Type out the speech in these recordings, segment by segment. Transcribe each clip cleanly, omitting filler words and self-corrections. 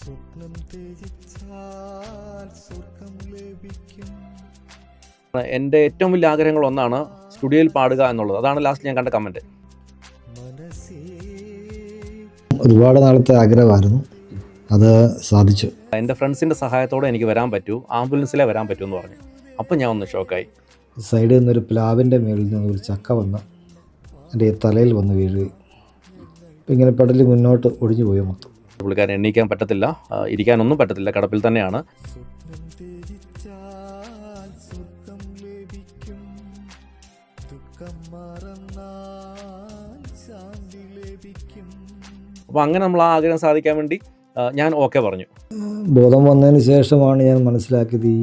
സ്വപ്നം ത്യജിച്ചാൽ സ്വർഗം ലഭിക്കും. എൻ്റെ ഏറ്റവും വലിയ ആഗ്രഹങ്ങളൊന്നാണ് സ്റ്റുഡിയോയിൽ പാടുക എന്നുള്ളത്. അതാണ് ലാസ്റ്റ് ഞാൻ കണ്ട കമൻറ്റ്. ഒരുപാട് നാളത്തെ ആഗ്രഹമായിരുന്നു, അത് സാധിച്ചു. എൻ്റെ ഫ്രണ്ട്സിൻ്റെ സഹായത്തോടെ എനിക്ക് വരാൻ പറ്റൂ, ആംബുലൻസിലേ വരാൻ പറ്റൂ എന്ന് പറഞ്ഞു. അപ്പം ഞാൻ ഒന്ന് ഷോക്കായി. സൈഡിൽ നിന്നൊരു പ്ലാവിൻ്റെ മേളിൽ നിന്ന് ഒരു ചക്ക വന്ന് എൻ്റെ തലയിൽ വന്ന് വീഴുകയും അപ്പം ഇങ്ങനെ പെടലി മുന്നോട്ട് ഒടിഞ്ഞു പോയി മൊത്തം. പുള്ളിക്കാരൻ എണീക്കാൻ പറ്റത്തില്ല, ഇരിക്കാനൊന്നും പറ്റത്തില്ല, കിടപ്പിൽ തന്നെയാണ്. അപ്പോൾ അങ്ങനെ നമ്മൾ ആ ആഗ്രഹം സാധിക്കാൻ വേണ്ടി ഞാൻ ഓക്കെ പറഞ്ഞു. ബോധം വന്നതിന് ശേഷമാണ് ഞാൻ മനസ്സിലാക്കിയത് ഈ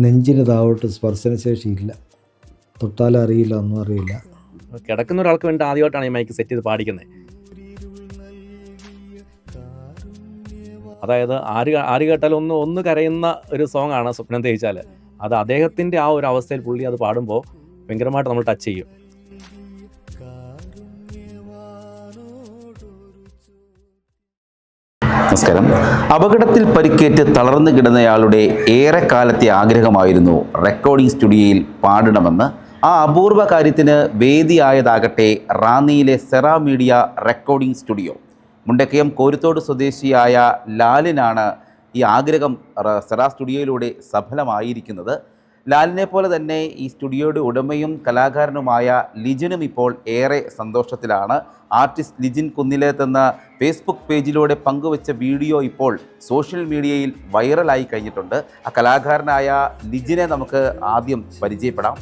നെഞ്ചിന് താഴോട്ട് സ്പർശനശേഷിയില്ല, തൊട്ടാലും അറിയില്ല, ഒന്നും അറിയില്ല. കിടക്കുന്ന ഒരാൾക്ക് വേണ്ടി ആദ്യമായിട്ടാണ് ഈ മൈക്ക് സെറ്റ് ചെയ്ത് പാടിക്കുന്നത്. അതായത് ആര് കേട്ടാലും ഒന്ന് കരയുന്ന ഒരു സോങ് ആണ് സ്വപ്നം തേച്ചാൽ. അത് അദ്ദേഹത്തിൻ്റെ ആ ഒരു അവസ്ഥയിൽ പുള്ളി അത് പാടുമ്പോൾ ഭയങ്കരമായിട്ട് നമ്മൾ ടച്ച് ചെയ്യും. നമസ്കാരം. അപകടത്തിൽ പരിക്കേറ്റ് തളർന്നു കിടന്നയാളുടെ ഏറെക്കാലത്തെ ആഗ്രഹമായിരുന്നു റെക്കോർഡിംഗ് സ്റ്റുഡിയോയിൽ പാടണമെന്ന്. ആ അപൂർവ കാര്യത്തിന് വേദിയായതാകട്ടെ റാന്നിയിലെ Sera media recording studio. Mundakayam Koruthode സ്വദേശിയായ ലാലിനാണ് ഈ ആഗ്രഹം സെറ സ്റ്റുഡിയോയിലൂടെ സഫലമായിരിക്കുന്നത്. ലാലിനെ പോലെ തന്നെ ഈ സ്റ്റുഡിയോയുടെ ഉടമയും കലാകാരനുമായ ലിജിനും ഇപ്പോൾ ഏറെ സന്തോഷത്തിലാണ്. ആർട്ടിസ്റ്റ് ലിജിൻ കുന്നിലേത്ത് എന്ന ഫേസ്ബുക്ക് പേജിലൂടെ പങ്കുവച്ച വീഡിയോ ഇപ്പോൾ സോഷ്യൽ മീഡിയയിൽ വൈറലായി കഴിഞ്ഞിട്ടുണ്ട്. ആ കലാകാരനായ ലിജിനെ നമുക്ക് ആദ്യം പരിചയപ്പെടാം.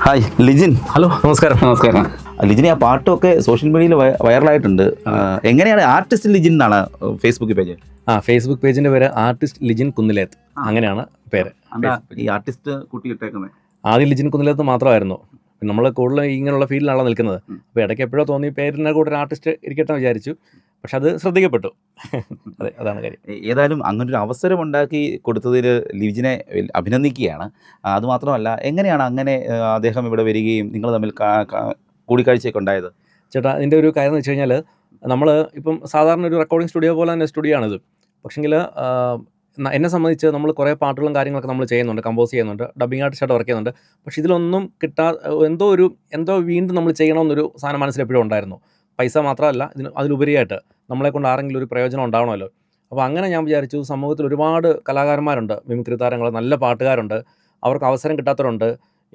ഹായ് ലിജിൻ. ഹലോ, നമസ്കാരം. നമസ്കാരം. ലിജിനെ ആ പാട്ടൊക്കെ സോഷ്യൽ മീഡിയയിൽ വൈറലായിട്ടുണ്ട്. എങ്ങനെയാണ് ആർട്ടിസ്റ്റ് ലിജിൻ എന്നാണ് ഫേസ്ബുക്ക് പേജ്? ഫേസ്ബുക്ക് പേജിൻ്റെ പേര് ആർട്ടിസ്റ്റ് ലിജിൻ കുന്നിലേത്ത്, അങ്ങനെയാണ് പേര്. ഈ ആർട്ടിസ്റ്റ് കൂട്ടിയിട്ടേക്കുന്നത് ആദ്യം ലിജിൻ കുന്നിലേത്ത് മാത്രമായിരുന്നു. നമ്മൾ കൂടുതൽ ഇങ്ങനെയുള്ള ഫീൽഡിലാണല്ലോ നിൽക്കുന്നത്. അപ്പോൾ ഇടയ്ക്ക് എപ്പോഴോ തോന്നി പേരിൻ്റെ കൂടെ ഒരു ആർട്ടിസ്റ്റ് ഇരിക്കട്ടെ വിചാരിച്ചു. പക്ഷെ അത് ശ്രദ്ധിക്കപ്പെട്ടു. അതെ, അതാണ് കാര്യം. ഏതായാലും അങ്ങനൊരു അവസരം ഉണ്ടാക്കി കൊടുത്തതിൽ ലിജിനെ അഭിനന്ദിക്കുകയാണ്. അതുമാത്രമല്ല, എങ്ങനെയാണ് അങ്ങനെ അദ്ദേഹം ഇവിടെ വരികയും നിങ്ങൾ തമ്മിൽ കൂടിക്കാഴ്ചയൊക്കെ ഉണ്ടായത്? ചേട്ടാ, ഇതിൻ്റെ ഒരു കാര്യം എന്ന് വെച്ച് കഴിഞ്ഞാൽ, നമ്മൾ ഇപ്പം സാധാരണ ഒരു റെക്കോർഡിംഗ് സ്റ്റുഡിയോ പോലെ തന്നെ സ്റ്റുഡിയോ ആണിത്. പക്ഷേങ്കിൽ എന്നെ സംബന്ധിച്ച് നമ്മൾ കുറേ പാട്ടുകളും കാര്യങ്ങളൊക്കെ നമ്മൾ ചെയ്യുന്നുണ്ട്, കമ്പോസ് ചെയ്യുന്നുണ്ട്, ഡബ്ബിംഗ് ആർട്ടിസ്റ്റായിട്ട് വർക്ക് ചെയ്യുന്നുണ്ട്. പക്ഷേ ഇതിലൊന്നും എന്തോ വീണ്ടും നമ്മൾ ചെയ്യണമെന്നൊരു സാധനം മനസ്സിലെപ്പോഴും ഉണ്ടായിരുന്നു. പൈസ മാത്രമല്ല, അതിലുപരിയായിട്ട് നമ്മളെക്കൊണ്ട് ആരെങ്കിലും ഒരു പ്രയോജനം ഉണ്ടാവണമല്ലോ. അപ്പോൾ അങ്ങനെ ഞാൻ വിചാരിച്ചു, സമൂഹത്തിൽ ഒരുപാട് കലാകാരന്മാരുണ്ട്, മിമിക്രി താരങ്ങൾ, നല്ല പാട്ടുകാരുണ്ട്, അവർക്ക് അവസരം കിട്ടാത്തവരുണ്ട്.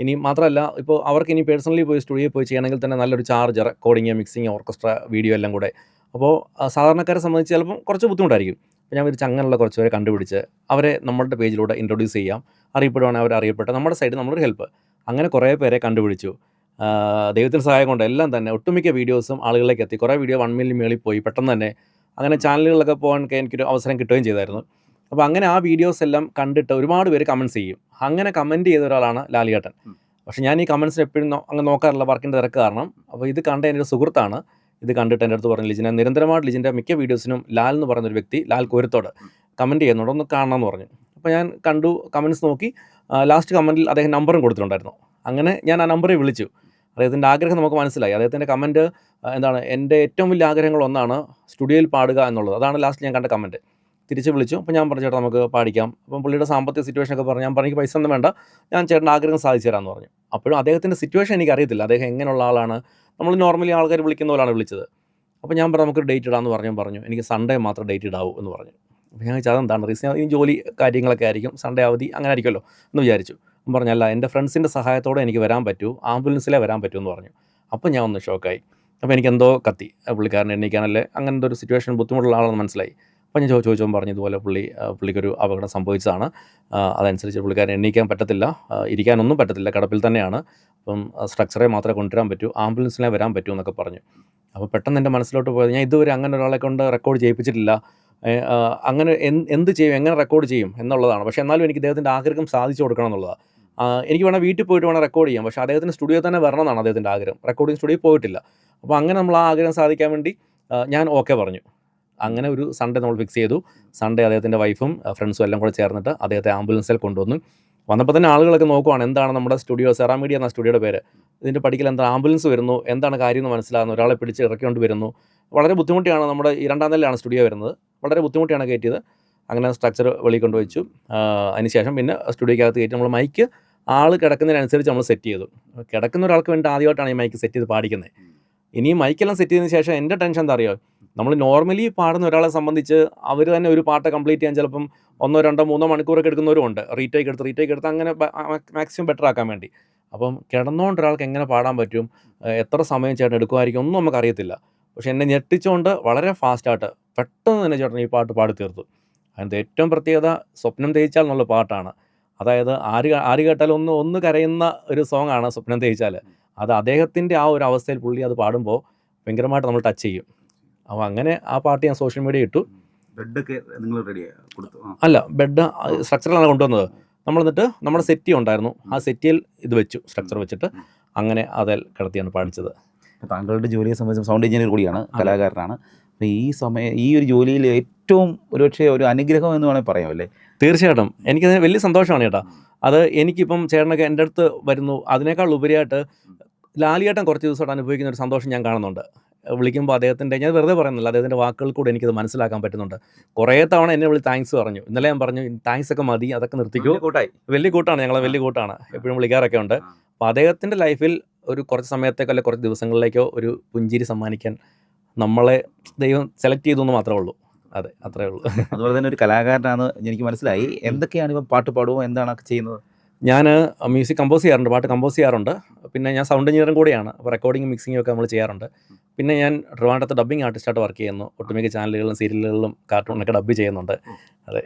ഇനി മാത്രമല്ല, ഇപ്പോൾ അവർക്ക് ഇനി പേഴ്സണലി പോയി സ്റ്റുഡിയോയിൽ പോയി ചെയ്യണമെങ്കിൽ തന്നെ നല്ലൊരു charge, recording, mixing, orchestra, video എല്ലാം കൂടെ. അപ്പോൾ സാധാരണക്കാരെ സംബന്ധിച്ച് ചിലപ്പം കുറച്ച് ബുദ്ധിമുട്ടായിരിക്കും. അപ്പോൾ ഞാൻ വിചാരിച്ച് അങ്ങനെയുള്ള കുറച്ച് പേരെ കണ്ടുപിടിച്ച് അവരെ നമ്മളുടെ പേജിലൂടെ ഇൻട്രൊഡ്യൂസ് ചെയ്യാം, അറിയപ്പെടുവാണെങ്കിൽ അവർ അറിയപ്പെട്ട നമ്മുടെ സൈഡിൽ നമ്മളൊരു ഹെൽപ്പ്. അങ്ങനെ കുറേ പേരെ കണ്ടുപിടിച്ചു. ദൈവത്തിൻ്റെ സഹായം കൊണ്ട് എല്ലാം തന്നെ ഒട്ടുമിക്ക വീഡിയോസും ആളുകളിലേക്ക് എത്തി. കുറേ വീഡിയോ 1 മില്യൺ മേളിൽ പോയി പെട്ടെന്ന് തന്നെ. അങ്ങനെ ചാനലുകളിലൊക്കെ പോകാൻ എനിക്കൊരു അവസരം കിട്ടുകയും ചെയ്തായിരുന്നു. അപ്പോൾ അങ്ങനെ ആ വീഡിയോസ് എല്ലാം കണ്ടിട്ട് ഒരുപാട് പേര് കമൻറ്റ്സ് ചെയ്യും. അങ്ങനെ കമൻറ്റ് ചെയ്ത ഒരാളാണ് ലാലിയേട്ടൻ. പക്ഷേ ഞാൻ ഈ കമൻറ്റ്സിന് എപ്പോഴും അങ്ങ് നോക്കാറില്ല, വർക്കിൻ്റെ തിരക്ക് കാരണം. അപ്പോൾ ഇത് കണ്ട എൻ്റെ ഒരു സുഹൃത്താണ്. ഇത് കണ്ടിട്ട് എൻ്റെ അടുത്ത് പറഞ്ഞു, ലിജിനെ നിരന്തരമായിട്ട് ലിജിൻ്റെ മിക്ക വീഡിയോസിനും ലാൽ എന്ന് പറയുന്നൊരു വ്യക്തി, ലാൽ കോരുത്തോട്, കമൻറ്റ് ചെയ്യുന്നുണ്ട്, ഒന്ന് കാണണമെന്ന് പറഞ്ഞു. അപ്പോൾ ഞാൻ കണ്ടു, കമൻറ്റ്സ് നോക്കി. ലാസ്റ്റ് കമൻറ്റിൽ അദ്ദേഹം നമ്പറും കൊടുത്തിട്ടുണ്ടായിരുന്നു. അങ്ങനെ ഞാൻ ആ നമ്പറിൽ വിളിച്ചു. അദ്ദേഹത്തിൻ്റെ ആഗ്രഹം നമുക്ക് മനസ്സിലായി. അദ്ദേഹത്തിൻ്റെ കമൻറ്റ് എന്താണ്, എൻ്റെ ഏറ്റവും വലിയ ആഗ്രഹങ്ങളൊന്നാണ് സ്റ്റുഡിയോയിൽ പാടുക എന്നുള്ളത്. അതാണ് ലാസ്റ്റ് ഞാൻ കണ്ട കമൻറ്റ്. തിരിച്ച് വിളിച്ചു. അപ്പോൾ ഞാൻ പറഞ്ഞു, ചേട്ടാ നമുക്ക് പാടിക്കാം. അപ്പം പുള്ളിയുടെ സാമ്പത്തിക സിറ്റുവേഷനൊക്കെ പറഞ്ഞു. ഞാൻ പറഞ്ഞു, പൈസ ഒന്നും വേണ്ട, ഞാൻ ചേട്ടൻ്റെ ആഗ്രഹം സാധിച്ചു തരാമെന്ന് പറഞ്ഞു. അപ്പോഴും അദ്ദേഹത്തിൻ്റെ സിറ്റുവേഷൻ എനിക്കറിയത്തില്ല, അദ്ദേഹം എങ്ങനെയുള്ള ആളാണ്. നമ്മൾ നോർമലി ആൾക്കാർ വിളിക്കുന്ന പോലാണ് വിളിച്ചത്. അപ്പോൾ ഞാൻ പറഞ്ഞു, നമുക്കൊരു ഡേറ്റ് ഇടാമെന്ന് പറഞ്ഞു. എനിക്ക് സൺഡേ മാത്രം ഡേറ്റ് ഇടാവൂ എന്ന് പറഞ്ഞു. അപ്പോൾ ഞാൻ ചോദിച്ചാൽ അതെന്താണ് റീസൺ? ഈ ജോലി കാര്യങ്ങളൊക്കെ ആയിരിക്കും, സൺഡേ അവധി അങ്ങനെ ആയിരിക്കുമല്ലോ എന്ന് വിചാരിച്ചു. പറഞ്ഞല്ല, എൻ്റെ ഫ്രണ്ട്സിൻ്റെ സഹായത്തോടെ എനിക്ക് വരാൻ പറ്റൂ, ആംബുലൻസിലേ വരാൻ പറ്റൂ എന്ന് പറഞ്ഞു. അപ്പോൾ ഞാൻ ഒന്ന് ഷോക്കായി. അപ്പോൾ എനിക്കെന്തോ കത്തി, പുള്ളിക്കാരനെ എണീക്കാനല്ലേ അങ്ങനത്തെ ഒരു സിറ്റുവേഷൻ ബുദ്ധിമുട്ടുള്ള ആളെന്ന് മനസ്സിലായി. അപ്പോൾ ഞാൻ ചോദിച്ചപ്പോൾ പറഞ്ഞു, ഇതുപോലെ പുള്ളിക്കൊരു അപകടം സംഭവിച്ചതാണ്, അതനുസരിച്ച് പുള്ളിക്കാരൻ എണീക്കാൻ പറ്റത്തില്ല, ഇരിക്കാനൊന്നും പറ്റത്തില്ല, കിടപ്പിൽ തന്നെയാണ്. അപ്പം സ്ട്രക്ചറെ മാത്രമേ കൊണ്ടുവരാൻ പറ്റൂ, ആംബുലൻസിലേ വരാൻ പറ്റൂ എന്നൊക്കെ പറഞ്ഞു. അപ്പോൾ പെട്ടെന്ന് എൻ്റെ മനസ്സിലോട്ട് പോയത്, ഞാൻ ഇതുവരെ അങ്ങനെ ഒരാളെ കൊണ്ട് റെക്കോർഡ് ചെയ്യിപ്പിച്ചിട്ടില്ല, അങ്ങനെ എന്ത് ചെയ്യും, എങ്ങനെ റെക്കോർഡ് ചെയ്യും എന്നുള്ളതാണ്. പക്ഷേ എന്നാലും എനിക്ക് അദ്ദേഹത്തിൻ്റെ ആഗ്രഹം സാധിച്ചു കൊടുക്കണം എന്നുള്ളതാണ്. എനിക്ക് വേണം വീട്ടിൽ പോയിട്ട് വേണം റെക്കോർഡ് ചെയ്യാം, പക്ഷേ അദ്ദേഹത്തിന് സ്റ്റുഡിയോ തന്നെ വരണം എന്നാണ് അദ്ദേഹത്തിൻ്റെ ആഗ്രഹം. റെക്കോർഡിംഗ് സ്റ്റുഡിയോ പോയിട്ടില്ല. അപ്പോൾ അങ്ങനെ നമ്മൾ ആ ആഗ്രഹം സാധിക്കാൻ വേണ്ടി ഞാൻ ഓക്കെ പറഞ്ഞു. അങ്ങനെ ഒരു സൺഡേ നമ്മൾ ഫിക്സ് ചെയ്തു. സൺഡേ അദ്ദേഹത്തിൻ്റെ വൈഫും ഫ്രണ്ട്സും എല്ലാം കൂടെ ചേർന്നിട്ട് അദ്ദേഹത്തെ ആംബുലൻസിൽ കൊണ്ടുവന്നു. വന്നപ്പോൾ തന്നെ ആളുകളൊക്കെ നോക്കുവാണ് എന്താണ് നമ്മുടെ സ്റ്റുഡിയോ, സെറാമീഡിയ എന്ന സ്റ്റുഡിയോയുടെ പേര്, ഇതിൻ്റെ പടിക്കൽ എന്താ ആംബുലൻസ് വരുന്നു, എന്താണ് കാര്യം എന്ന് മനസ്സിലാകുന്നു, ഒരാളെ പിടിച്ച് ഇറക്കിക്കൊണ്ട് വരുന്നു. വളരെ ബുദ്ധിമുട്ടിയാണ്. നമ്മുടെ ഈ 2ാം നിലയിലാണ് സ്റ്റുഡിയോ വരുന്നത്. വളരെ ബുദ്ധിമുട്ടിയാണ് കയറ്റിയത്. അങ്ങനെ സ്ട്രക്ചർ വെളിയിൽ കൊണ്ടുവച്ചു. അതിനുശേഷം പിന്നെ സ്റ്റുഡിയോയ്ക്കകത്ത് കയറ്റി നമ്മൾ മൈക്ക് ആൾ കിടക്കുന്നതിനനുസരിച്ച് നമ്മൾ സെറ്റ് ചെയ്തു. കിടക്കുന്ന ഒരാൾക്ക് വേണ്ടി ആദ്യമായിട്ടാണ് ഈ മൈക്ക് സെറ്റ് ചെയ്ത് പാടിക്കുന്നത്. ഇനി മൈക്കെല്ലാം സെറ്റ് ചെയ്തതിന് ശേഷം എൻ്റെ ടെൻഷൻ എന്താ അറിയോ, നമ്മൾ നോർമലി പാടുന്ന ഒരാളെ സംബന്ധിച്ച് അവർ തന്നെ ഒരു പാട്ട് കംപ്ലീറ്റ് ചെയ്യാൻ ചിലപ്പം 1, 2, 3 മണിക്കൂറൊക്കെ എടുക്കുന്നവരും ഉണ്ട്. റീടേക്ക് എടുത്ത് അങ്ങനെ മാക്സിമം ബെറ്റർ ആക്കാൻ വേണ്ടി. അപ്പം കിടന്നുകൊണ്ട് ഒരാൾക്ക് എങ്ങനെ പാടാൻ പറ്റും, എത്ര സമയം ചേട്ടൻ എടുക്കുമായിരിക്കും ഒന്നും നമുക്കറിയത്തില്ല. പക്ഷെ എന്നെ ഞെട്ടിച്ചുകൊണ്ട് വളരെ ഫാസ്റ്റായിട്ട് പെട്ടെന്ന് തന്നെ ചേട്ടൻ ഈ പാട്ട് പാടി തീർത്തു. അതിൻ്റെ ഏറ്റവും പ്രത്യേകത സ്വപ്നം തേച്ചാൽ എന്നുള്ള പാട്ടാണ്. അതായത് ആര് കേട്ടാലും ഒന്ന് കരയുന്ന ഒരു സോങ്ങാണ് സ്വപ്നം തേച്ചാൽ. അത് അദ്ദേഹത്തിൻ്റെ ആ ഒരു അവസ്ഥയിൽ പുള്ളി അത് പാടുമ്പോൾ ഭയങ്കരമായിട്ട് നമ്മൾ ടച്ച് ചെയ്യും. അപ്പോൾ അങ്ങനെ ആ പാട്ട് ഞാൻ സോഷ്യൽ മീഡിയ ഇട്ടു. ബെഡൊക്കെ നിങ്ങൾ റെഡി കൊടുത്തു? അല്ല, ബെഡ് സ്ട്രക്ചറിലാണ് കൊണ്ടുവന്നത്. നമ്മൾ എന്നിട്ട് നമ്മുടെ സെറ്റി ഉണ്ടായിരുന്നു, ആ സെറ്റിയിൽ ഇത് വെച്ചു, സ്ട്രക്ചർ വെച്ചിട്ട് അങ്ങനെ അതിൽ കിടത്തിയാണ് പാടിച്ചത്. താങ്കളുടെ ജോലിയെ സംബന്ധിച്ച് സൗണ്ട് എഞ്ചിനീയർ കൂടിയാണ്, കലാകാരനാണ്. അപ്പോൾ ഈ ഒരു ജോലിയിൽ ഏറ്റവും ഒരുപക്ഷെ ഒരു അനുഗ്രഹം എന്ന് വേണമെങ്കിൽ പറയാമല്ലേ? തീർച്ചയായിട്ടും എനിക്കതിന് വലിയ സന്തോഷമാണ് ചേട്ടാ. അത് എനിക്കിപ്പം ചേട്ടനൊക്കെ എൻ്റെ അടുത്ത് വരുന്നു, അതിനേക്കാൾ ഉപരിയായിട്ട് ലാലിയേട്ടൻ കുറച്ച് ദിവസമായിട്ട് അനുഭവിക്കുന്ന ഒരു സന്തോഷം ഞാൻ കാണുന്നുണ്ട്. വിളിക്കുമ്പോൾ അദ്ദേഹത്തിൻ്റെ, ഞാൻ വെറുതെ പറയുന്നില്ല, അദ്ദേഹത്തിൻ്റെ വാക്കുകൾ കൂടെ എനിക്കത് മനസ്സിലാക്കാൻ പറ്റുന്നുണ്ട്. കുറേ തവണ എന്നെ വിളി താങ്ക്സ് പറഞ്ഞു. ഇന്നലെ ഞാൻ പറഞ്ഞു താങ്ക്സ് ഒക്കെ മതി, അതൊക്കെ നിർത്തിക്കൂ. വലിയ കൂട്ടാണ്, ഞങ്ങളെ വലിയ കൂട്ടാണ്, എപ്പോഴും വിളിക്കാറൊക്കെ ഉണ്ട്. അപ്പോൾ അദ്ദേഹത്തിൻ്റെ ലൈഫിൽ ഒരു കുറച്ച് സമയത്തേക്കോ അല്ലെങ്കിൽ കുറച്ച് ദിവസങ്ങളിലേക്കോ ഒരു പുഞ്ചിരി സമ്മാനിക്കാൻ നമ്മളെ ദൈവം സെലക്ട് ചെയ്തു എന്ന് മാത്രമേ ഉള്ളൂ. അതെ, അത്രേ ഉള്ളൂ. അതുപോലെ തന്നെ ഒരു കലാകാരനാണ് എനിക്ക് മനസ്സിലായി. എന്തൊക്കെയാണ് ഇപ്പം പാട്ട് പാടുമോ, എന്താണ് ചെയ്യുന്നത്? ഞാൻ മ്യൂസിക് കമ്പോസ് ചെയ്യാറുണ്ട്, പാട്ട് കമ്പോസ് ചെയ്യാറുണ്ട്. പിന്നെ ഞാൻ സൗണ്ട് എഞ്ചിനീയറും കൂടിയാണ്. അപ്പോൾ റെക്കോർഡിങ്ങും മിക്സിങ്ങും ഒക്കെ നമ്മൾ ചെയ്യാറുണ്ട്. പിന്നെ ഞാൻ ട്രിവാൻഡ്രത്ത് ഡബ്ബിംഗ് ആർട്ടിസ്റ്റായിട്ട് വർക്ക് ചെയ്യുന്നു. ഒട്ടുമിക്ക ചാനലുകളിലും സീരിയലുകളിലും കാർട്ടൂണൊക്കെ ഡബ്ബ് ചെയ്യുന്നുണ്ട്. അതെ.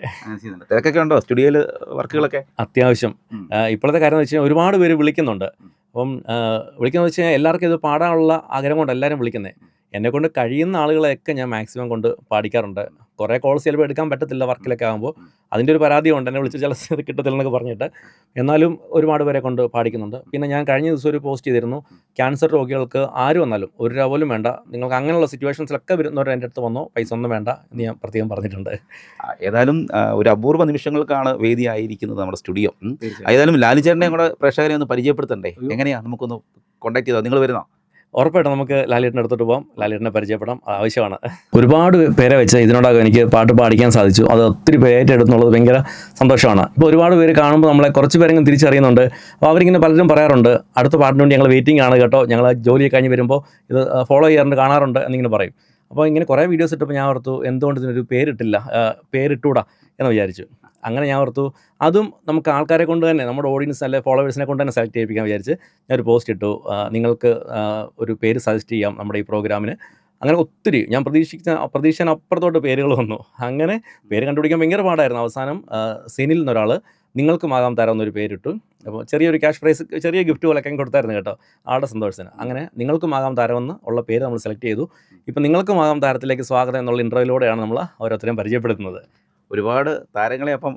തിരക്കൊക്കെ ഉണ്ടോ സ്റ്റുഡിയോയിൽ വർക്കുകളൊക്കെ? അത്യാവശ്യം. ഇപ്പോഴത്തെ കാര്യം എന്ന് വെച്ച് കഴിഞ്ഞാൽ ഒരുപാട് പേര് വിളിക്കുന്നുണ്ട്. അപ്പം വിളിക്കുന്നത് വെച്ച് കഴിഞ്ഞാൽ എല്ലാവർക്കും ഇത് പാടാനുള്ള ആഗ്രഹം കൊണ്ട് എല്ലാവരും വിളിക്കുന്നത്. എന്നെക്കൊണ്ട് കഴിയുന്ന ആളുകളെയൊക്കെ ഞാൻ മാക്സിമം കൊണ്ട് പാടിക്കാറുണ്ട്. കുറേ കോൾസ് ചിലപ്പോൾ എടുക്കാൻ പറ്റത്തില്ല വർക്കിലൊക്കെ ആകുമ്പോൾ, അതിൻ്റെ ഒരു പരാതിയുണ്ട്. എന്നെ വിളിച്ച് ചില ഇത് കിട്ടത്തില്ലെന്നൊക്കെ പറഞ്ഞിട്ട്, എന്നാലും ഒരുപാട് പേരെ കൊണ്ട് പാടിക്കുന്നുണ്ട്. പിന്നെ ഞാൻ കഴിഞ്ഞ ദിവസം ഒരു പോസ്റ്റ് ചെയ്തിരുന്നു, ക്യാൻസർ രോഗികൾക്ക് ആര് വന്നാലും 1 രൂപ പോലും വേണ്ട, നിങ്ങൾക്ക് അങ്ങനെയുള്ള സിറ്റുവേഷൻസിലൊക്കെ വരുന്നവർ എൻ്റെ അടുത്ത് വന്നോ, പൈസ ഒന്നും വേണ്ട എന്ന് ഞാൻ പ്രത്യേകം പറഞ്ഞിട്ടുണ്ട്. ഏതായാലും ഒരു അപൂർവ നിമിഷങ്ങൾക്കാണ് വേദിയായിരിക്കുന്നത് നമ്മുടെ സ്റ്റുഡിയോ. ഏതായാലും ലാലിച്ചേട്ടനെ കൂടെ പ്രേക്ഷകരെ ഒന്ന് പരിചയപ്പെടുത്തണ്ടേ? എങ്ങനെയാണ് നമുക്കൊന്ന് കോൺടാക്ട് ചെയ്താൽ? നിങ്ങൾ വരുന്നോ? ഉറപ്പായിട്ടും നമുക്ക് ലാലേട്ടൻ്റെ അടുത്തോട്ട് പോകാം, ലാലേട്ടനെ പരിചയപ്പെടാം, ആവശ്യമാണ്. ഒരുപാട് പേരെ വെച്ച് ഇതിനോടകം എനിക്ക് പാട്ട് പാടിക്കാൻ സാധിച്ചു. അത് ഒത്തിരി പേരേറ്റെടുത്തുള്ളത് ഭയങ്കര സന്തോഷമാണ്. ഇപ്പോൾ ഒരുപാട് പേര് കാണുമ്പോൾ നമ്മളെ കുറച്ച് പേരെങ്കിലും തിരിച്ചറിയുന്നുണ്ട്. അപ്പോൾ അവരിങ്ങനെ പലരും പറയാറുണ്ട്, അടുത്ത പാട്ടിന് വേണ്ടി ഞങ്ങൾ വെയിറ്റിംഗ് ആണ് കേട്ടോ, ഞങ്ങൾ ജോലി കഴിഞ്ഞ് വരുമ്പോൾ ഇത് ഫോളോ ചെയ്യാറുണ്ട്, കാണാറുണ്ട് എന്നിങ്ങനെ പറയും. അപ്പോൾ ഇങ്ങനെ കുറേ വീഡിയോസ് ഇട്ടപ്പോൾ ഞാൻ ഓർത്തു എന്തുകൊണ്ട് ഇതിനൊരു പേരിട്ടൂടാ എന്ന് വിചാരിച്ചു. അങ്ങനെ ഞാൻ ഓർത്തു അതും നമുക്ക് ആൾക്കാരെ കൊണ്ട് തന്നെ, നമ്മുടെ ഓഡിയൻസ് അല്ലെ ഫോളോവേഴ്സിനെ കൊണ്ട് തന്നെ സെലക്ട് ചെയ്യിപ്പിക്കാൻ വിചാരിച്ച് ഞാനൊരു പോസ്റ്റ് ഇട്ടു. നിങ്ങൾക്ക് ഒരു പേര് സജസ്റ്റ് ചെയ്യാം നമ്മുടെ ഈ പ്രോഗ്രാമിന്. അങ്ങനെ ഒത്തിരി ഞാൻ പ്രതീക്ഷിക്കാൻ അപ്പുറത്തോട്ട് പേരുകൾ വന്നു. അങ്ങനെ പേര് കണ്ടുപിടിക്കാൻ ഭയങ്കര പാടായിരുന്നു. അവസാനം സെനിൽ എന്നൊരാൾ നിങ്ങൾക്കുമാകാം തരാമെന്നൊരു പേരിട്ടു. അപ്പോൾ ചെറിയൊരു ക്യാഷ് പ്രൈസ്, ചെറിയ ഗിഫ്റ്റ് പോലൊക്കെ കൊടുത്തായിരുന്നു കേട്ടോ ആളുടെ സന്തോഷത്തിന്. അങ്ങനെ നിങ്ങൾക്കുമാകാം താരമെന്ന് ഉള്ള പേര് നമ്മൾ സെലക്ട് ചെയ്തു. ഇപ്പം നിങ്ങൾക്കുമാകാം താരത്തിലേക്ക് സ്വാഗതം എന്നുള്ള ഇൻ്റർവ്യൂയിലൂടെയാണ് നമ്മൾ ഓരോരുത്തരെയും പരിചയപ്പെടുത്തുന്നത്. ഒരുപാട് താരങ്ങളെ അപ്പം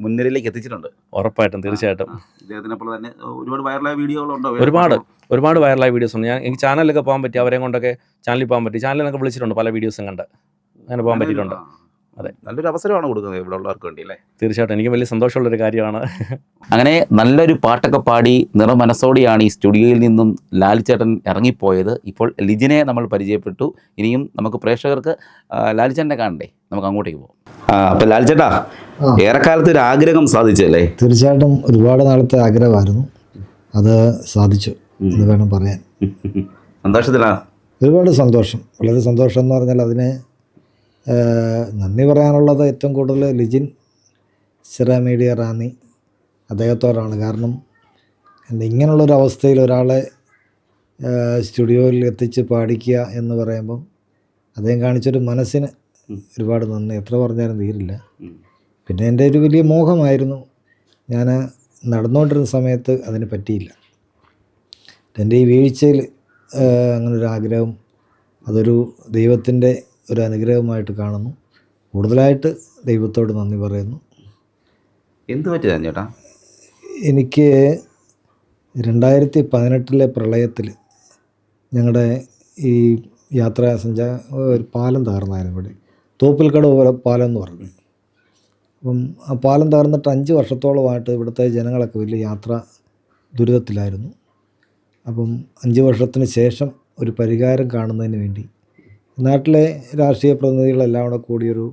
മുൻനിരയിലേക്ക് എത്തിച്ചിട്ടുണ്ട്. ഉറപ്പായിട്ടും, തീർച്ചയായിട്ടും. ഇദ്ദേഹത്തിനപ്പോൾ തന്നെ ഒരുപാട് വൈറലായ വീഡിയോകളുണ്ടോ? ഒരുപാട് വൈറലായ വീഡിയോസ് ഉണ്ട്. എനിക്ക് ചാനലിലൊക്കെ പോകാൻ പറ്റി, അവരെയും കൊണ്ടൊക്കെ ചാനലിൽ പോകാൻ പറ്റി. ചാനലിലൊക്കെ വിളിച്ചിട്ടുണ്ട്, പല വീഡിയോസും കണ്ട് അങ്ങനെ പോകാൻ പറ്റിയിട്ടുണ്ട്. അതെ, നല്ലൊരു അവസരമാണ് കൊടുക്കുന്നത് ഇവിടെ ഉള്ളവർക്ക് വേണ്ടി അല്ലേ? തീർച്ചയായിട്ടും, എനിക്ക് വലിയ സന്തോഷമുള്ളൊരു കാര്യമാണ്. അങ്ങനെ നല്ലൊരു പാട്ടൊക്കെ പാടി നിറമനസ്സോടെയാണ് ഈ സ്റ്റുഡിയോയിൽ നിന്നും ലാൽചേട്ടൻ ഇറങ്ങിപ്പോയത്. ഇപ്പോൾ ലിജിനെ നമ്മൾ പരിചയപ്പെട്ടു. ഇനിയും നമുക്ക് പ്രേക്ഷകർക്ക് ലാൽചേട്ടനെ കാണണ്ടേ, നമുക്ക് അങ്ങോട്ടേക്ക് പോകാം. അപ്പോൾ ലാൽചേട്ടാ, ഏറെക്കാലത്ത് ഒരു ആഗ്രഹം സാധിച്ചല്ലേ? തീർച്ചയായിട്ടും ഒരുപാട് നാളത്തെ ആഗ്രഹമായിരുന്നു, അത് സാധിച്ചു എന്ന് വേണം പറയാൻ. സന്തോഷത്തിലാണ്. ഒരുപാട് സന്തോഷം, വളരെ സന്തോഷം എന്ന് പറഞ്ഞാൽ അതിന് നന്ദി പറയാനുള്ളത് ഏറ്റവും കൂടുതൽ ലിജിൻ സെറാമീഡിയ റാന്നി അദ്ദേഹത്തോടാണ്. കാരണം ഇങ്ങനെയുള്ളൊരു അവസ്ഥയിൽ ഒരാളെ സ്റ്റുഡിയോയിൽ എത്തിച്ച് പാടിക്കുക എന്ന് പറയുമ്പം അദ്ദേഹം കാണിച്ചൊരു മനസ്സിന് ഒരുപാട് നന്ദി, എത്ര പറഞ്ഞാലും തീരില്ല. പിന്നെ എൻ്റെ ഒരു വലിയ മോഹമായിരുന്നു, ഞാൻ നടന്നുകൊണ്ടിരുന്ന സമയത്ത് അതിന് പറ്റിയില്ല. എൻ്റെ ഈ വീഴ്ചയിൽ അങ്ങനൊരു ആഗ്രഹം, അതൊരു ദൈവത്തിൻ്റെ ഒരു അനുഗ്രഹമായിട്ട് കാണുന്നു. കൂടുതലായിട്ട് ദൈവത്തോട് നന്ദി പറയുന്നു. എന്ത് പറ്റിയതാണ് ചേട്ടാ? എനിക്ക് 2018 പ്രളയത്തിൽ ഞങ്ങളുടെ ഈ ഒരു പാലം തകർന്നായിരുന്നു. ഇവിടെ തോപ്പിൽക്കടവ് പാലം എന്ന് പറഞ്ഞു. അപ്പം ആ പാലം തകർന്നിട്ട് 5 വർഷത്തോളമായിട്ട് ഇവിടുത്തെ ജനങ്ങളൊക്കെ വലിയ യാത്രാ ദുരിതത്തിലായിരുന്നു. അപ്പം 5 വർഷത്തിന് ശേഷം ഒരു പരിഹാരം കാണുന്നതിന് വേണ്ടി നാട്ടിലെ രാഷ്ട്രീയ പ്രതിനിധികളെല്ലാം കൂടെ കൂടിയൊരു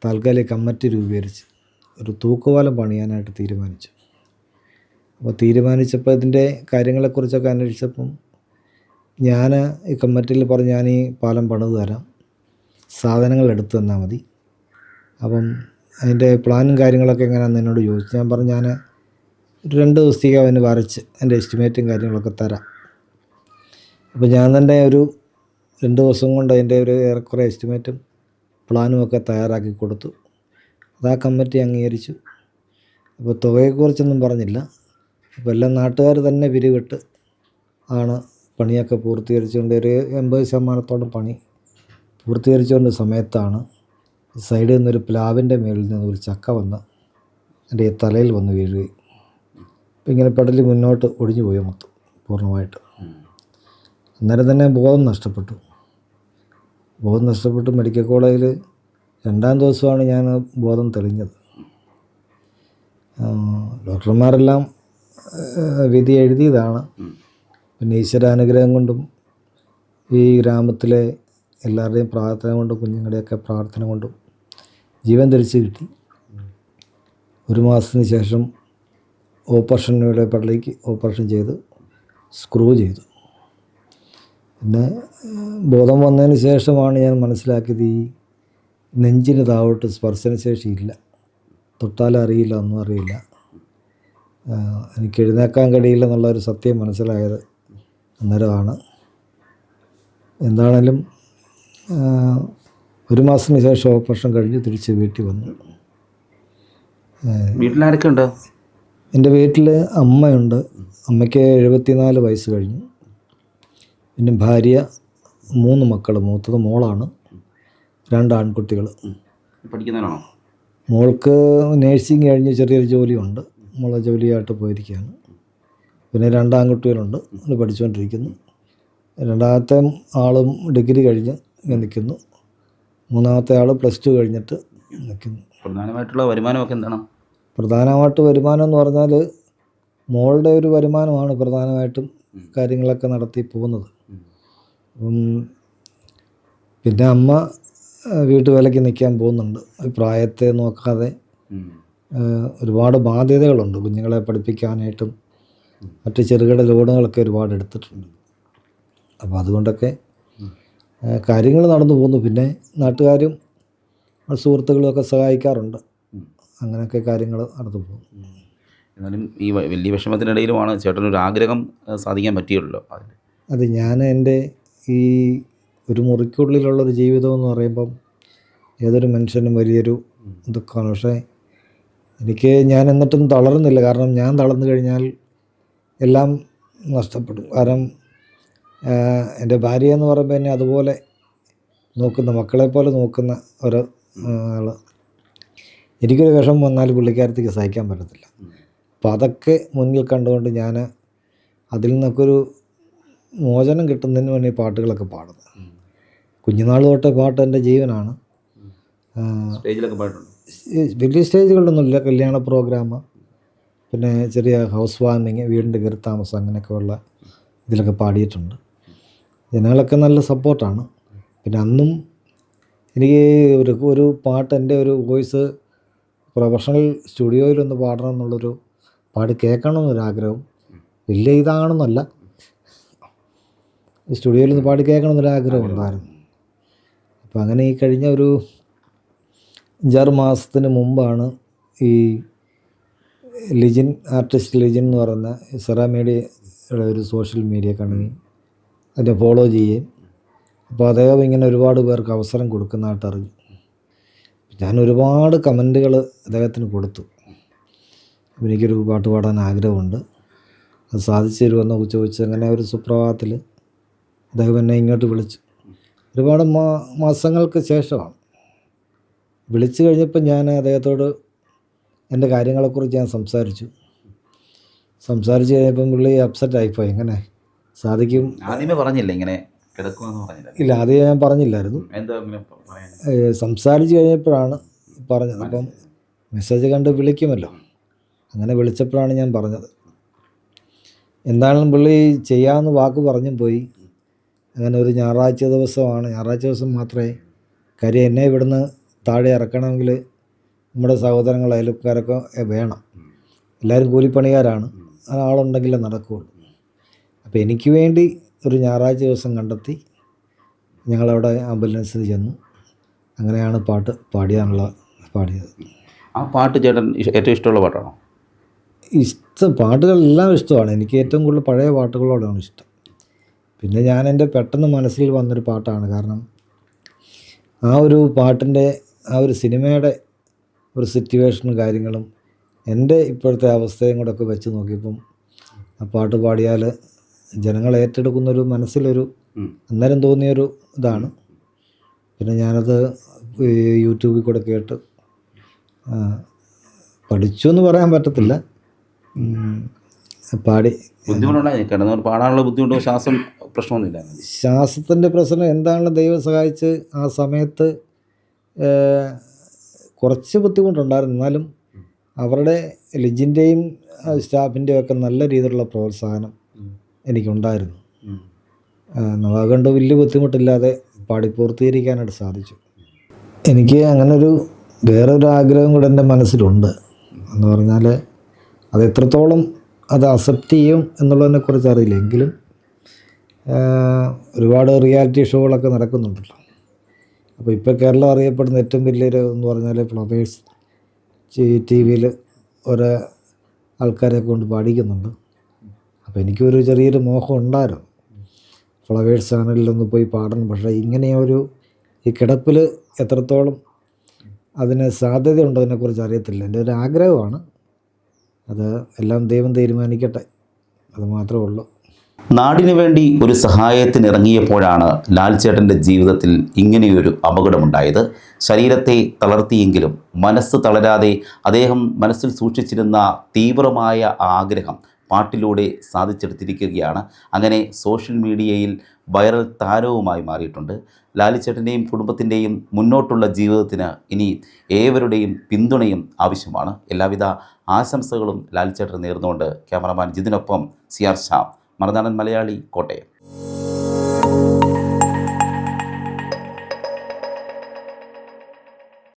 താൽക്കാലിക കമ്മിറ്റി രൂപീകരിച്ച് ഒരു തൂക്കുപാലം പണിയാനായിട്ട് തീരുമാനിച്ചു. അപ്പോൾ തീരുമാനിച്ചപ്പോൾ ഇതിൻ്റെ കാര്യങ്ങളെക്കുറിച്ചൊക്കെ അന്വേഷിച്ചപ്പം ഞാൻ ഈ കമ്മിറ്റിയിൽ പറഞ്ഞു, ഞാൻ ഈ പാലം പണിത് തരാം, സാധനങ്ങൾ എടുത്തു തന്നാൽ മതി. അപ്പം അതിൻ്റെ പ്ലാനും കാര്യങ്ങളൊക്കെ എങ്ങനെയാണെന്ന് എന്നോട് ചോദിച്ചു. ഞാൻ പറഞ്ഞു, ഞാൻ ഒരു 2 ദിവസത്തേക്ക് അവന് വരച്ച് എൻ്റെ എസ്റ്റിമേറ്റും കാര്യങ്ങളൊക്കെ തരാം. അപ്പോൾ ഞാൻ തന്നെ ഒരു 2 ദിവസം കൊണ്ട് അതിൻ്റെ ഒരു ഏറെക്കുറെ എസ്റ്റിമേറ്റും പ്ലാനും ഒക്കെ തയ്യാറാക്കി കൊടുത്തു. അത് ആ കമ്മിറ്റി അംഗീകരിച്ചു. അപ്പോൾ തുകയെക്കുറിച്ചൊന്നും പറഞ്ഞില്ല. അപ്പോൾ എല്ലാം നാട്ടുകാർ തന്നെ പിരിവിട്ട് ആണ് പണിയൊക്കെ പൂർത്തീകരിച്ചുകൊണ്ട് ഒരു 80% പണി പൂർത്തീകരിച്ചുകൊണ്ട് സമയത്താണ് സൈഡിൽ നിന്നൊരു പ്ലാവിൻ്റെ മേളിൽ നിന്ന് ഒരു ചക്ക വന്ന് എൻ്റെ തലയിൽ വന്ന് വീഴുകയും അപ്പോൾ ഇങ്ങനെ പെടലി മുന്നോട്ട് ഒടിഞ്ഞു പോയി മൊത്തം പൂർണ്ണമായിട്ട്. അന്നേരം തന്നെ ബോധം നഷ്ടപ്പെട്ടു. മെഡിക്കൽ കോളേജിൽ 2-ാം ദിവസമാണ് ഞാൻ ബോധം തെളിഞ്ഞത്. ഡോക്ടർമാരെല്ലാം വിധി എഴുതിയതാണ്. പിന്നെ ഈശ്വരാനുഗ്രഹം കൊണ്ടും ഈ ഗ്രാമത്തിലെ എല്ലാവരുടെയും പ്രാർത്ഥന കൊണ്ടും കുഞ്ഞുങ്ങളുടെയൊക്കെ പ്രാർത്ഥന കൊണ്ടും ജീവൻ തിരിച്ചു കിട്ടി. 1 മാസത്തിന് ശേഷം ഓപ്പറേഷനിലൂടെ പള്ളിക്ക് ഓപ്പറേഷൻ ചെയ്ത് സ്ക്രൂ ചെയ്തു. പിന്നെ ബോധം വന്നതിന് ശേഷമാണ് ഞാൻ മനസ്സിലാക്കിയത് ഈ നെഞ്ചിന് താഴോട്ട് സ്പർശനശേഷിയില്ല, തൊട്ടാലറിയില്ല, ഒന്നും അറിയില്ല, എനിക്ക് എഴുന്നേക്കാൻ കഴിയില്ല എന്നുള്ളൊരു സത്യം മനസ്സിലായത് അന്നേരമാണ്. എന്താണേലും 1 മാസത്തിന് ശേഷം ഓപ്പറേഷൻ കഴിഞ്ഞ് തിരിച്ച് വീട്ടിൽ വന്നു. വീട്ടിലാരൊക്കെ ഉണ്ട്? എൻ്റെ വീട്ടിൽ അമ്മയുണ്ട്. അമ്മയ്ക്ക് 74 വയസ്സ് കഴിഞ്ഞു. പിന്നെ ഭാര്യ, 3 മക്കൾ. മൂത്തത് മോളാണ്, 2 ആൺകുട്ടികൾ. പഠിക്കുന്നവരാണോ? മോൾക്ക് നേഴ്സിംഗ് കഴിഞ്ഞ് ചെറിയൊരു ജോലിയുണ്ട്, മോളെ ജോലിയായിട്ട് പോയിരിക്കുകയാണ്. പിന്നെ 2 ആൺകുട്ടികളുണ്ട്, അത് പഠിച്ചുകൊണ്ടിരിക്കുന്നു. 2ാമത്തെ ആളും ഡിഗ്രി കഴിഞ്ഞ് നിൽക്കുന്നു. 3ാമത്തെ ആൾ +2 കഴിഞ്ഞിട്ട് നിൽക്കുന്നു. പ്രധാനമായിട്ടുള്ള വരുമാനമൊക്കെ എന്താണ്? പ്രധാനമായിട്ട് വരുമാനം എന്ന് പറഞ്ഞാൽ മോളുടെ ഒരു വരുമാനമാണ് പ്രധാനമായിട്ടും കാര്യങ്ങളൊക്കെ നടത്തി പോകുന്നത്. പിന്നെ അമ്മ വീട്ടുവേലയ്ക്ക് നിൽക്കാൻ പോകുന്നുണ്ട്. പ്രായത്തെ നോക്കാതെ ഒരുപാട് ബാധ്യതകളുണ്ട്. കുഞ്ഞുങ്ങളെ പഠിപ്പിക്കാനായിട്ടും മറ്റ് ചെറുകിട ലോണുകളൊക്കെ ഒരുപാട് എടുത്തിട്ടുണ്ട്. അപ്പോൾ അതുകൊണ്ടൊക്കെ കാര്യങ്ങൾ നടന്നു പോകുന്നു. പിന്നെ നാട്ടുകാരും സുഹൃത്തുക്കളും ഒക്കെ സഹായിക്കാറുണ്ട്. അങ്ങനെയൊക്കെ കാര്യങ്ങൾ നടന്നു പോകുന്നു. എന്നാലും ഈ വലിയ വിഷമത്തിനിടയിലുമാണ് ചേട്ടനൊരു ആഗ്രഹം സാധിക്കാൻ പറ്റിയുള്ളൂ. അത് ഞാൻ എൻ്റെ ഈ ഒരു മുറിക്കുള്ളിലുള്ളൊരു ജീവിതം എന്ന് പറയുമ്പം ഏതൊരു മനുഷ്യനും വലിയൊരു ദുഃഖമാണ്. പക്ഷേ ഞാൻ എന്നിട്ടും തളർന്നില്ല. കാരണം ഞാൻ തളർന്നു കഴിഞ്ഞാൽ എല്ലാം നഷ്ടപ്പെടും. കാരണം എൻ്റെ ഭാര്യ എന്ന് പറയുമ്പോൾ എന്നെ അതുപോലെ നോക്കുന്ന, മക്കളെപ്പോലെ നോക്കുന്ന ഒരു ആൾ. എനിക്കൊരു വിഷമം വന്നാൽ പുള്ളിക്കാരത്തേക്ക് സഹിക്കാൻ പറ്റത്തില്ല. അപ്പോൾ അതൊക്കെ മുന്നിൽ കണ്ടുകൊണ്ട് ഞാൻ അതിൽ നിന്നൊക്കെ ഒരു മോചനം കിട്ടുന്നതിന് വേണ്ടി പാട്ടുകളൊക്കെ പാടുന്നത്. കുഞ്ഞുനാൾ തൊട്ടേ പാട്ട് എൻ്റെ ജീവനാണ്. സ്റ്റേജിലൊക്കെ പാടുന്നുണ്ട്? വലിയ സ്റ്റേജുകളിലൊന്നുമില്ല. കല്യാണ പ്രോഗ്രാം, പിന്നെ ചെറിയ ഹൗസ് വാമിങ്, വീടിൻ്റെ കയറി താമസം, അങ്ങനെയൊക്കെയുള്ള ഇതിലൊക്കെ പാടിയിട്ടുണ്ട്. ജനങ്ങളൊക്കെ നല്ല സപ്പോർട്ടാണ്. പിന്നെ അന്നും എനിക്ക് ഒരു പാട്ട്, എൻ്റെ ഒരു വോയിസ് പ്രൊഫഷണൽ സ്റ്റുഡിയോയിലൊന്ന് പാടണം എന്നുള്ളൊരു, പാടി കേൾക്കണമെന്നൊരാഗ്രഹം. വലിയ ഇതാണെന്നല്ല, സ്റ്റുഡിയോയിലൊന്ന് പാടി കേൾക്കണമെന്നൊരാഗ്രഹം ഉണ്ടായിരുന്നു. അപ്പോൾ അങ്ങനെ ഈ കഴിഞ്ഞ ഒരു 5-6 മാസത്തിന് മുമ്പാണ് ഈ ആർട്ടിസ്റ്റ് ലിജിൻ എന്ന് പറയുന്ന സെറാ മീഡിയയുടെ ഒരു സോഷ്യൽ മീഡിയ കാണുകയും അതിനെ ഫോളോ ചെയ്യുകയും, അപ്പോൾ അദ്ദേഹം ഇങ്ങനെ ഒരുപാട് പേർക്ക് അവസരം കൊടുക്കുന്നതായിട്ട് അറിഞ്ഞു. ഞാൻ ഒരുപാട് കമൻറ്റുകൾ അദ്ദേഹത്തിന് കൊടുത്തു. എനിക്കൊരു പാട്ട് പാടാൻ ആഗ്രഹമുണ്ട്, അത് സാധിച്ചു തരുമെന്നൊക്കെ ചോദിച്ച്, അങ്ങനെ ഒരു സുപ്രഭാതത്തിൽ അദ്ദേഹം എന്നെ ഇങ്ങോട്ട് വിളിച്ചു. ഒരുപാട് മാസങ്ങൾക്ക് ശേഷമാണ് വിളിച്ചു. കഴിഞ്ഞപ്പോൾ ഞാൻ അദ്ദേഹത്തോട് എൻ്റെ കാര്യങ്ങളെക്കുറിച്ച് ഞാൻ സംസാരിച്ചു കഴിഞ്ഞപ്പം പുള്ളി അപ്സെറ്റായിപ്പോയി. എങ്ങനെ സാധിക്കും? ആദ്യമേ പറഞ്ഞില്ല ഇങ്ങനെ കിടക്കുമെന്ന് പറഞ്ഞില്ല? ഇല്ല, അത് ഞാൻ പറഞ്ഞില്ലായിരുന്നു. സംസാരിച്ച് കഴിഞ്ഞപ്പോഴാണ് പറഞ്ഞത്. അപ്പം മെസ്സേജ് കണ്ട് വിളിക്കുമല്ലോ. അങ്ങനെ വിളിച്ചപ്പോഴാണ് ഞാൻ പറഞ്ഞത്. എന്താണെങ്കിലും പുള്ളി ചെയ്യാമെന്ന് വാക്ക് പറഞ്ഞും പോയി. അങ്ങനെ ഒരു ഞായറാഴ്ച ദിവസം മാത്രമേ കാര്യം എന്നെ ഇവിടുന്ന് താഴെ ഇറക്കണമെങ്കിൽ നമ്മുടെ സഹോദരങ്ങൾ അയൽക്കാരൊക്കെ വേണം. എല്ലാവരും കൂലിപ്പണിക്കാരാണ്. ആളുണ്ടെങ്കിലേ നടക്കുകയുള്ളൂ. അപ്പോൾ എനിക്ക് വേണ്ടി ഒരു ഞായറാഴ്ച ദിവസം കണ്ടെത്തി ഞങ്ങളവിടെ ആംബുലൻസിൽ ചെന്നു. അങ്ങനെയാണ് പാട്ട് പാടിയത്. ആ പാട്ട് ചേട്ടൻ ഏറ്റവും ഇഷ്ടമുള്ള പാട്ടാണോ? പാട്ടുകളെല്ലാം ഇഷ്ടമാണ്. എനിക്ക് ഏറ്റവും കൂടുതൽ പഴയ പാട്ടുകളോടാണ് ഇഷ്ടം. പിന്നെ ഞാൻ എൻ്റെ പെട്ടെന്ന് മനസ്സിൽ വന്നൊരു പാട്ടാണ്. കാരണം ആ ഒരു പാട്ടിൻ്റെ ആ ഒരു സിനിമയുടെ ഒരു സിറ്റുവേഷനും കാര്യങ്ങളും എൻ്റെ ഇപ്പോഴത്തെ അവസ്ഥയും കൂടെ ഒക്കെ വെച്ച് നോക്കിയപ്പം ആ പാട്ട് പാടിയാൽ ജനങ്ങൾ ഏറ്റെടുക്കുന്നൊരു മനസ്സിലൊരു അന്നേരം തോന്നിയൊരു ഇതാണ്. പിന്നെ ഞാനത് യൂട്യൂബിൽ കൂടെ കേട്ട് പഠിച്ചു എന്ന് പറയാൻ പറ്റത്തില്ല, പാടി. ബുദ്ധിമുട്ടുണ്ടായി കിടന്നവർ പാടാനുള്ള ബുദ്ധിമുട്ടോ ശ്വാസം പ്രശ്നമൊന്നുമില്ല? ശ്വാസത്തിൻ്റെ പ്രശ്നം എന്താണെന്ന് ദൈവം സഹായിച്ച് ആ സമയത്ത് കുറച്ച് ബുദ്ധിമുട്ടുണ്ടായിരുന്നു. എന്നാലും അവരുടെ ലിജിൻ്റെയും സ്റ്റാഫിൻ്റെയും ഒക്കെ നല്ല രീതിയിലുള്ള പ്രോത്സാഹനം എനിക്കുണ്ടായിരുന്നു. അതുകൊണ്ട് വലിയ ബുദ്ധിമുട്ടില്ലാതെ പാടി പൂർത്തീകരിക്കാനായിട്ട് സാധിച്ചു. എനിക്ക് അങ്ങനൊരു വേറൊരു ആഗ്രഹം കൂടെ എൻ്റെ മനസ്സിലുണ്ട്. എന്ന് പറഞ്ഞാൽ അത് എത്രത്തോളം അത് അക്സെപ്റ്റ് ചെയ്യും എന്നുള്ളതിനെക്കുറിച്ച് അറിയില്ല. എങ്കിലും ഒരുപാട് റിയാലിറ്റി ഷോകളൊക്കെ നടക്കുന്നുണ്ടല്ലോ. അപ്പോൾ ഇപ്പോൾ കേരളം അറിയപ്പെടുന്ന ഏറ്റവും വലിയൊരു എന്ന് പറഞ്ഞാൽ ഫ്ലവേഴ്സ് TV-യിൽ ഓരോ ആൾക്കാരെ കൊണ്ട് പാടിക്കുന്നുണ്ട്. അപ്പോൾ എനിക്കൊരു ചെറിയൊരു മോഹം ഉണ്ടായിരുന്നു ഫ്ലവേഴ്സ് ചാനലിലൊന്ന് പോയി പാടണം. പക്ഷേ ഇങ്ങനെയൊരു ഈ കിടപ്പിൽ എത്രത്തോളം അതിന് സാധ്യതയുണ്ടോ അതിനെക്കുറിച്ച് അറിയത്തില്ല. എൻ്റെ ഒരു ആഗ്രഹമാണ്. അത് എല്ലാം ദൈവം തീരുമാനിക്കട്ടെ, അത് മാത്രമേ ഉള്ളൂ. നാടിനു വേണ്ടി ഒരു സഹായത്തിന് ഇറങ്ങിയപ്പോഴാണ് ലാൽ ചേട്ടൻ്റെ ജീവിതത്തിൽ ഇങ്ങനെയൊരു അപകടമുണ്ടായത്. ശരീരത്തെ തളർത്തിയെങ്കിലും മനസ്സ് തളരാതെ അദ്ദേഹം മനസ്സിൽ സൂക്ഷിച്ചിരുന്ന തീവ്രമായ ആഗ്രഹം പാട്ടിലൂടെ സാധിച്ചെടുത്തിരിക്കുകയാണ്. അങ്ങനെ സോഷ്യൽ മീഡിയയിൽ വൈറൽ താരവുമായി മാറിയിട്ടുണ്ട്. ലാലിച്ചേട്ടൻ്റെയും കുടുംബത്തിൻ്റെയും മുന്നോട്ടുള്ള ജീവിതത്തിന് ഇനി ഏവരുടെയും പിന്തുണയും ആവശ്യമാണ്. എല്ലാവിധ ആശംസകളും ലാലിച്ചേട്ടന് നേർന്നുകൊണ്ട് ക്യാമറമാൻ ജിതിനൊപ്പം CR ശ്യാം, മറുനാടൻ മലയാളി, കോട്ടയം.